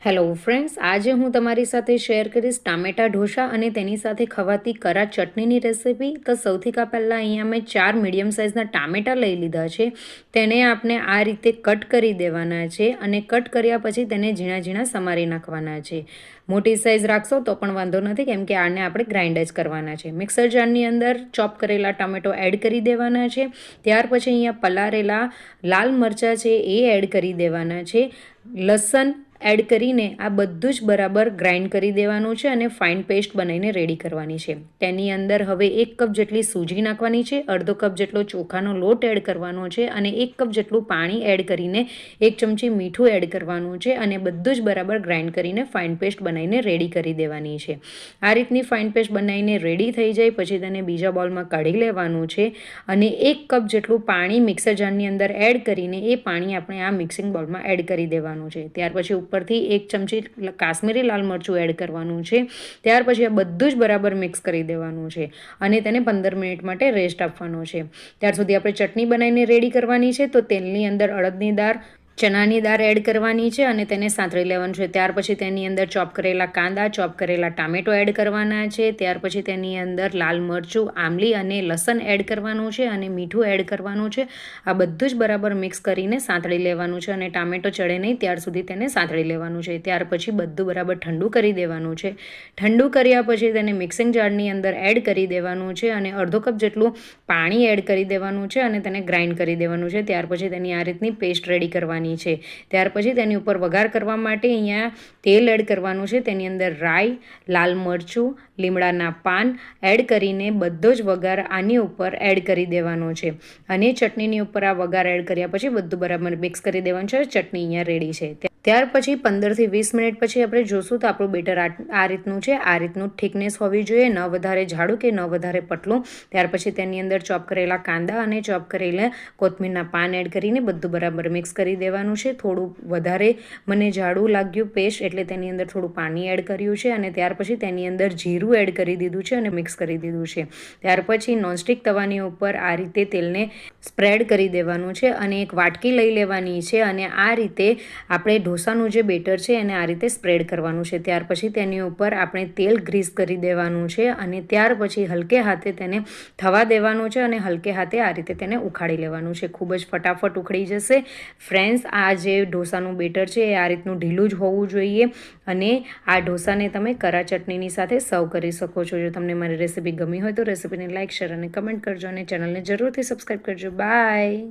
Hello friends, આજે હું તમારી સાથે શેર કરીશ ટામેટા ઢોસા અને તેની સાથે ખવાતી કરા ચટણીની રેસિપી. તો સૌથી પહેલાં અહીંયા મેં 4 મીડિયમ સાઇઝના ટામેટા લઈ લીધા છે. તેને આપણે આ રીતે કટ કરી દેવાના છે અને કટ કર્યા પછી તેને ઝીણા ઝીણા સમારી નાખવાના છે. મોટી સાઇઝ રાખશો તો પણ વાંધો નથી, કેમ કે આને આપણે ગ્રાઇન્ડ જ કરવાના છે. મિક્સર જારની અંદર ચોપ કરેલા ટામેટો એડ કરી દેવાના છે. ત્યાર પછી અહીંયા પલાળેલા લાલ મરચાં છે એ એડ કરી દેવાના છે. લસણ એડ કરીને આ બધું જ બરાબર ગ્રાઇન્ડ કરી દેવાનું છે અને ફાઇન પેસ્ટ બનાવીને રેડી કરવાની છે. તેની અંદર હવે 1 કપ જેટલી સૂજી નાખવાની છે, અડધો કપ જેટલો ચોખાનો લોટ એડ કરવાનો છે અને 1 કપ જેટલું પાણી એડ કરીને 1 ચમચી મીઠું એડ કરવાનું છે અને બધું જ બરાબર ગ્રાઇન્ડ કરીને ફાઇન પેસ્ટ બનાવીને રેડી કરી દેવાની છે. આ રીતની ફાઇન પેસ્ટ બનાવીને રેડી થઈ જાય પછી તેને બીજા બોલમાં કાઢી લેવાનું છે અને 1 કપ જેટલું પાણી મિક્સર જારની અંદર એડ કરીને એ પાણી આપણે આ મિક્સિંગ બોલમાં એડ કરી દેવાનું છે. ત્યાર પછી ઉપરથી 1 ચમચી કાશ્મીરી લાલ મરચું એડ કરવાનું છે. ત્યાર પછી આ બધું જ બરાબર મિક્સ કરી દેવાનું છે અને તેને 15 મિનિટ માટે રેસ્ટ આપવાનો છે. ત્યાર સુધી આપણે ચટણી બનાવીને રેડી કરવાની છે. તો તેલની અંદર અડદની દાળ, ચણાની દાળ એડ કરવાની છે અને તેને સાંતળી લેવાનું છે. ત્યાર પછી તેની અંદર ચોપ કરેલા કાંદા, ચોપ કરેલા ટામેટો એડ કરવાના છે. ત્યાર પછી તેની અંદર લાલ મરચું, આમલી અને લસણ એડ કરવાનું છે અને મીઠું એડ કરવાનું છે. આ બધું જ બરાબર મિક્સ કરીને સાંતળી લેવાનું છે અને ટામેટો ચડે નહીં ત્યાર સુધી તેને સાંતળી લેવાનું છે. ત્યાર પછી બધું બરાબર ઠંડુ કરી દેવાનું છે. ઠંડુ કર્યા પછી તેને મિક્સિંગ જારની અંદર એડ કરી દેવાનું છે અને અડધો કપ જેટલું પાણી એડ કરી દેવાનું છે અને તેને ગ્રાઇન્ડ કરી દેવાનું છે. ત્યાર પછી તેની આ રીતની પેસ્ટ રેડી કરવાની છે. ત્યાર પછી તેની ઉપર વઘાર કરવા માટે અહીંયા તેલ એડ કરવાનું છે. તેની અંદર રાઈ, લાલ મરચું, લીમડાના પાન એડ કરીને બધો જ વઘાર આની ઉપર એડ કરી દેવાનો છે અને ચટણીની ઉપર આ વઘાર એડ કર્યા પછી બધું બરાબર મિક્સ કરી દેવાનું છે. ચટણી અહીંયા રેડી છે. ત્યાર પછી 15થી 20 મિનિટ પછી આપણે જોશું તો આપણું બેટર આ રીતનું છે. આ રીતનું થિકનેસ હોવી જોઈએ, ન વધારે જાડું કે ન વધારે પતલું. ત્યાર પછી તેની અંદર ચોપ કરેલા કાંદા અને ચોપ કરેલા કોથમીરના પાન એડ કરીને બધું બરાબર મિક્સ કરી દેવાનું છે. થોડું વધારે મને જાડું લાગ્યું પેસ્ટ એટલે તેની અંદર થોડું પાણી એડ કર્યું છે અને ત્યાર પછી તેની અંદર જીરું એડ કરી દીધું છે અને મિક્સ કરી દીધું છે. ત્યાર પછી નોનસ્ટિક તવાની ઉપર આ રીતે તેલને સ્પ્રેડ કરી દેવાનું છે અને એક વાટકી લઈ લેવાની છે અને આ રીતે આપણે ઢોસાનું જે બેટર છે એને આ રીતે સ્પ્રેડ કરવાનું છે. ત્યાર પછી તેની ઉપર આપણે તેલ ગ્રીસ કરી દેવાનું છે અને ત્યાર પછી હલકે હાથે તેને થવા દેવાનું છે અને હલકે હાથે આ રીતે તેને ઉખાડી લેવાનું છે. ખૂબ જ ફટાફટ ઉખડી જશે. ફ્રેન્ડ્સ, આ જે ઢોસાનું બેટર છે એ આ રીતનું ઢીલું જ હોવું જોઈએ અને આ ઢોસાને તમે કરા ચટણીની સાથે સર્વ કરી શકો છો. જો તમને મારી રેસિપી ગમી હોય તો રેસિપીને લાઇક, શેર અને કમેન્ટ કરજો અને ચેનલને જરૂરથી સબસ્ક્રાઈબ કરજો. બાય.